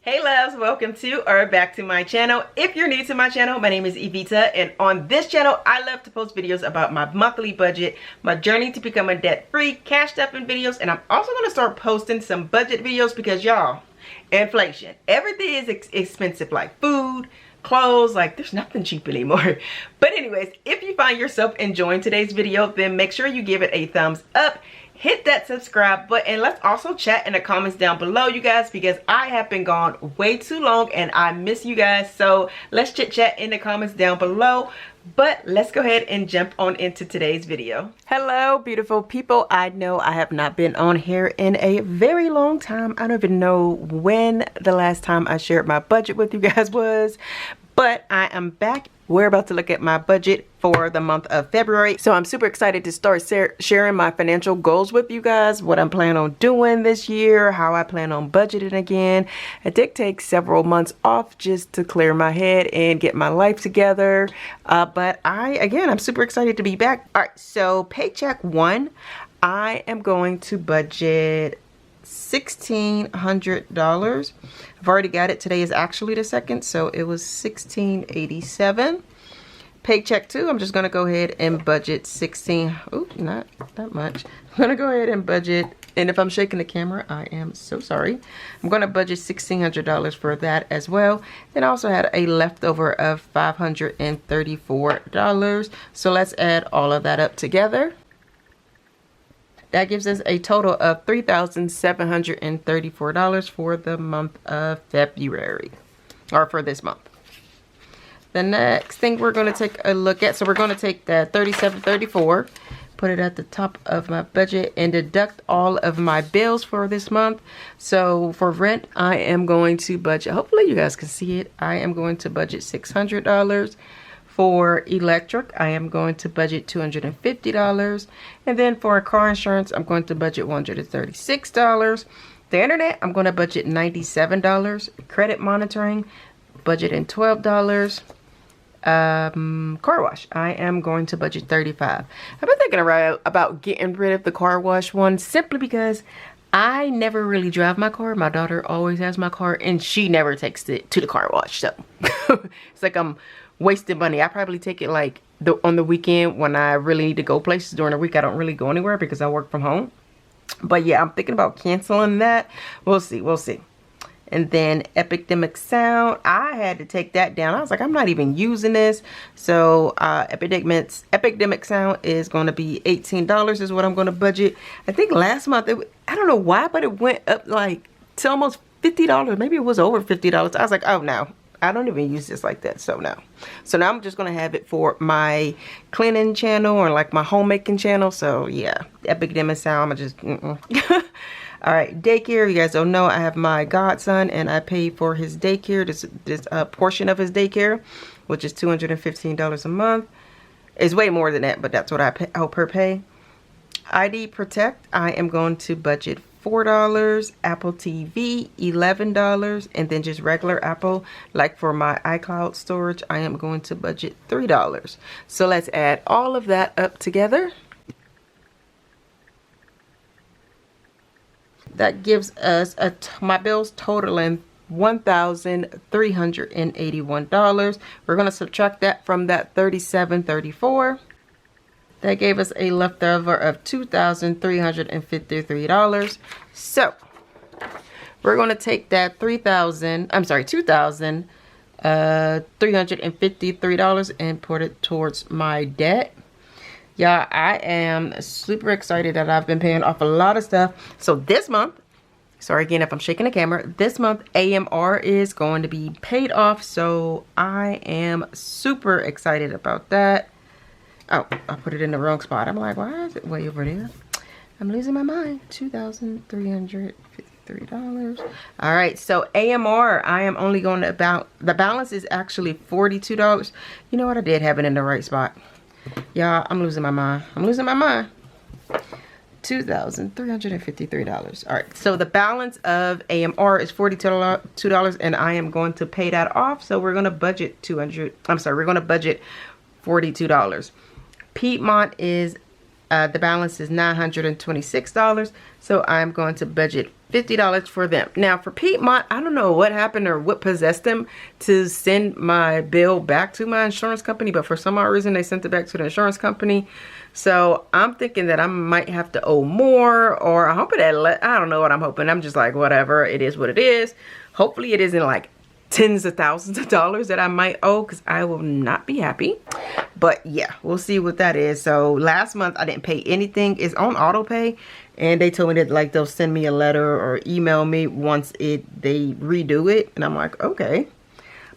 Hey loves, welcome to or back to my channel. If you're new to my channel, my name is Evita, and on this channel I love to post videos about my monthly budget, my journey to becoming debt-free, cash stuffing videos, and I'm also going to start posting some budget videos because y'all, inflation, everything is expensive, like food, clothes, like there's nothing cheap anymore. But anyways, if you find yourself enjoying today's video, then make sure you give it a thumbs up. Hit that subscribe button, and let's also chat in the comments down below, you guys, because I have been gone way too long and I miss you guys. So let's chit chat in the comments down below. But let's go ahead and jump on into today's video. Hello, beautiful people. I know I have not been on here in a very long time. I don't even know when the last time I shared my budget with you guys was, but I am back. We're about to look at my budget for the month of February. So I'm super excited to start sharing my financial goals with you guys, what I'm planning on doing this year, how I plan on budgeting again. I did take several months off just to clear my head and get my life together. But I'm super excited to be back. All right, so paycheck one, I am going to budget $1,600. I've already got it. Today is actually the 2nd, so it was $1,687. Paycheck two, I'm just gonna go ahead and budget not that much. I'm gonna go ahead and budget, and if I'm shaking the camera, I am so sorry. I'm gonna budget $1,600 for that as well. Then I also had a leftover of $534. So let's add all of that up together. That gives us a total of $3,734 for the month of February, or for this month. The next thing we're going to take a look at, so we're going to take that $3,734, put it at the top of my budget, and deduct all of my bills for this month. So for rent, I am going to budget, hopefully you guys can see it, I am going to budget $600. For electric, I am going to budget $250. And then for car insurance, I'm going to budget $136. The internet, I'm going to budget $97. Credit monitoring, budgeting $12. Car wash, I am going to budget $35. I've been thinking about getting rid of the car wash one simply because I never really drive my car. My daughter always has my car and she never takes it to the car wash. So it's like I'm wasting money. I probably take it like on the weekend when I really need to go places. During the week I don't really go anywhere because I work from home. But yeah, I'm thinking about canceling that. We'll see. And then Epidemic Sound, I had to take that down. I was like, I'm not even using this. So Epidemic Sound is going to be $18 is what I'm going to budget. I think last month, I don't know why, but it went up like to almost $50. Maybe it was over $50. I was like, oh no, I don't even use this like that. So no. So now I'm just going to have it for my cleaning channel or like my homemaking channel. So yeah, Epidemic Sound, I'm just, All right, daycare, you guys don't know, I have my godson and I pay for his daycare, this portion of his daycare, which is $215 a month. It's way more than that, but that's what I help her pay. ID Protect, I am going to budget $4. Apple TV, $11. And then just regular Apple, like for my iCloud storage, I am going to budget $3. So let's add all of that up together. That gives us my bills totaling $1,381. We're going to subtract that from that $3,734. That gave us a leftover of $2,353. So we're going to take that $2,353 and put it towards my debt. Yeah, I am super excited that I've been paying off a lot of stuff. So this month, sorry again if I'm shaking the camera, this month AMR is going to be paid off. So I am super excited about that. Oh, I put it in the wrong spot. I'm like, why is it way over there? I'm losing my mind. $2,353. All right, so AMR, I am only going to the balance is actually $42. You know what? I did have it in the right spot. Y'all, I'm losing my mind. $2,353. All right, so the balance of AMR is $42, and I am going to pay that off. So we're going to budget we're going to budget $42. Piedmont is The balance is $926. So I'm going to budget $50 for them. Now for Piedmont, I don't know what happened or what possessed them to send my bill back to my insurance company, but for some odd reason they sent it back to the insurance company. So I'm thinking that I might have to owe more, or I hope I don't know what I'm hoping. I'm just like, whatever, it is what it is. Hopefully it isn't like tens of thousands of dollars that I might owe, because I will not be happy. But yeah, we'll see what that is. So last month I didn't pay anything. It's on auto pay, and they told me that like they'll send me a letter or email me once they redo it, and I'm like, okay.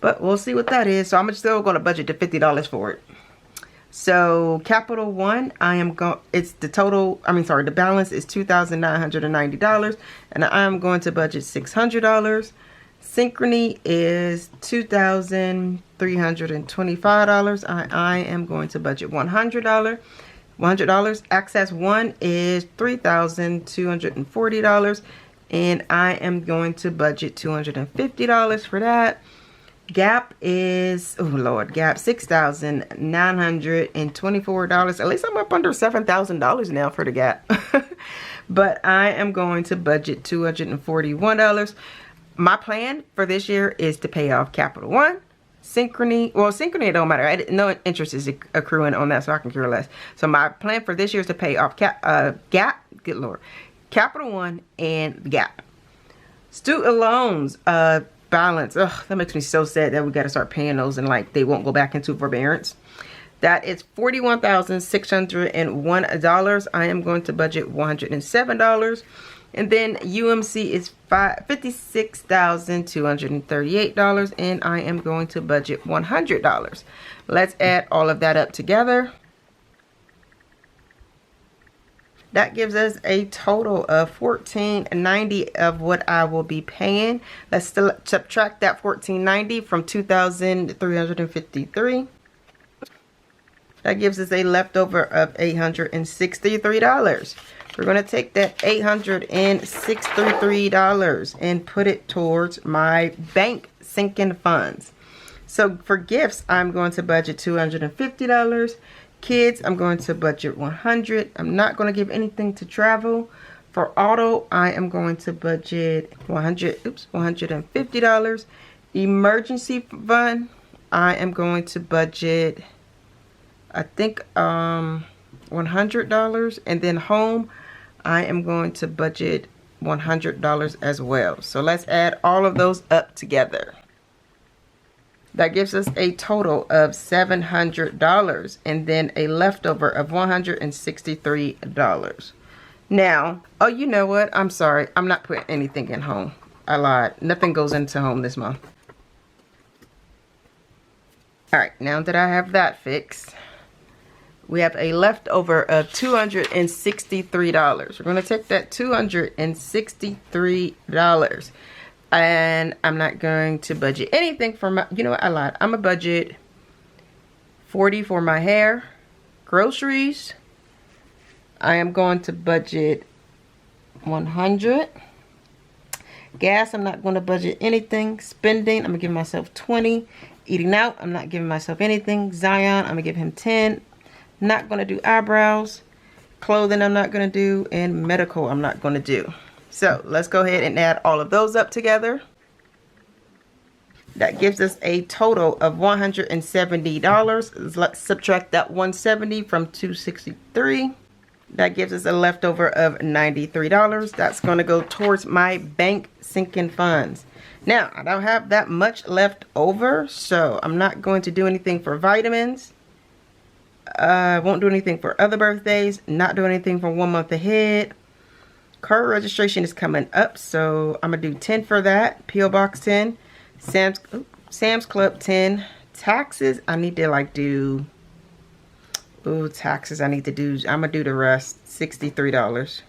But we'll see what that is. So I'm still going to budget to $50 for it. So Capital One, the balance is $2,990, and I am going to budget $600. Synchrony is $2,325. I am going to budget $100. Access One is $3,240, and I am going to budget $250 for that. Gap is, oh Lord, Gap $6,924. At least I'm up under $7,000 now for the Gap. But I am going to budget $241. My plan for this year is to pay off Capital One, Synchrony. Well, Synchrony, it don't matter. No interest is accruing on that, so I can care less. So my plan for this year is to pay off Gap, good Lord, Capital One and Gap. Student loans, balance. Ugh, that makes me so sad that we got to start paying those and like they won't go back into forbearance. That is $41,601. I am going to budget $107. And then UMC is $56,238, and I am going to budget $100. Let's add all of that up together. That gives us a total of $1,490 of what I will be paying. Let's still subtract that $1,490 from $2,353. That gives us a leftover of $863. We're going to take that $863 and put it towards my bank sinking funds. So for gifts, I'm going to budget $250. Kids, I'm going to budget $100. I'm not going to give anything to travel. For auto, I am going to budget $150. Emergency fund, I am going to budget, I think, $100. And then home, I am going to budget $100 as well. So let's add all of those up together. That gives us a total of $700 and then a leftover of $163. Now, oh, you know what? I'm sorry. I'm not putting anything in home. I lied. Nothing goes into home this month. All right, now that I have that fixed, we have a leftover of $263. We're going to take that $263. And I'm not going to budget anything for my, you know what, I lied. I'm going to budget $40 for my hair. Groceries, I am going to budget $100. Gas, I'm not going to budget anything. Spending, I'm going to give myself $20. Eating out, I'm not giving myself anything. Zion, I'm going to give him $10. Not going to do eyebrows. Clothing, I'm not going to do. And medical, I'm not going to do. So let's go ahead and add all of those up together. That gives us a total of $170. Let's subtract that $170 from $263. That gives us a leftover of $93. That's going to go towards my bank sinking funds. Now, I don't have that much left over, so I'm not going to do anything for vitamins. I won't do anything for other birthdays. Not do anything for 1 month ahead. Car registration is coming up, so I'm going to do 10 for that. P.O. Box 10. Sam's Club 10. Taxes, I need to like do... Ooh, taxes I need to do. I'm going to do the rest. $63.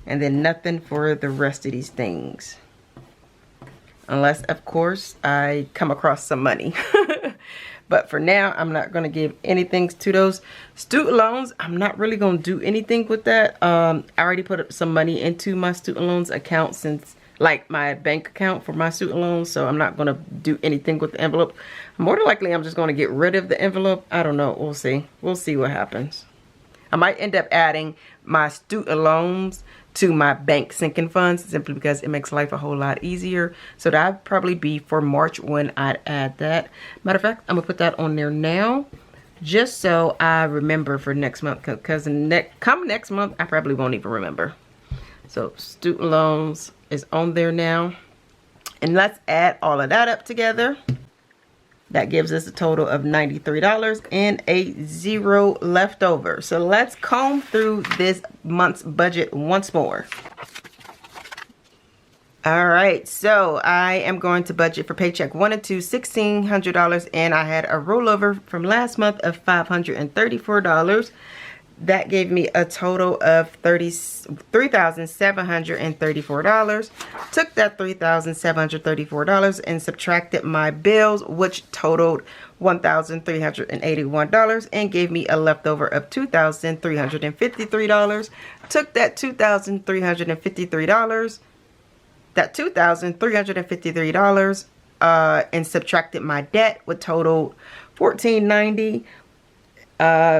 And then nothing for the rest of these things. Unless, of course, I come across some money. But for now, I'm not going to give anything to those student loans. I'm not really going to do anything with that. I already put up some money into my student loans account, since like my bank account for my student loans. So I'm not going to do anything with the envelope. More than likely, I'm just going to get rid of the envelope. I don't know. We'll see. We'll see what happens. I might end up adding my student loans to my bank sinking funds, simply because it makes life a whole lot easier. So that'd probably be for March when I'd add that. Matter of fact, I'm gonna put that on there now, just so I remember for next month, because come next month, I probably won't even remember. So student loans is on there now. And let's add all of that up together. That gives us a total of $93 and a 0 left over. So let's comb through this month's budget once more. All right, so I am going to budget for paycheck 1 and 2, $1,600, and I had a rollover from last month of $534. That gave me a total of $3,734. Took that $3,734 and subtracted my bills, which totaled $1,381, and gave me a leftover of $2,353. Took that $2,353 and subtracted my debt, which totaled $1,490.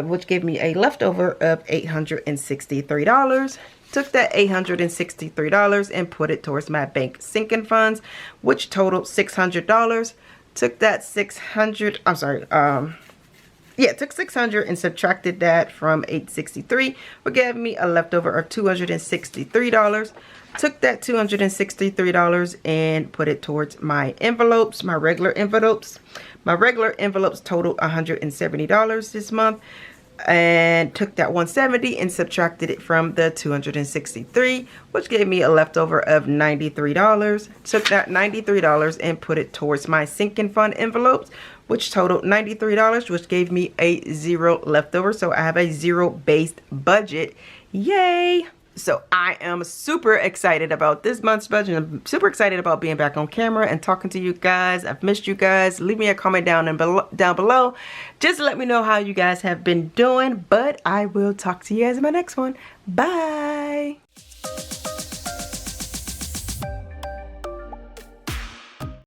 Which gave me a leftover of $863. Took that $863 and put it towards my bank sinking funds, which totaled $600. Took that took $600 and subtracted that from $863, which gave me a leftover of $263. Took that $263 and put it towards my envelopes, my regular envelopes. My regular envelopes totaled $170 this month, and took that $170 and subtracted it from the $263, which gave me a leftover of $93. Took that $93 and put it towards my sinking fund envelopes, which totaled $93, which gave me a 0 leftover. So I have a 0-based budget. Yay! So I am super excited about this month's budget. I'm super excited about being back on camera and talking to you guys. I've missed you guys. Leave me a comment down below. Just let me know how you guys have been doing. But I will talk to you guys in my next one. Bye.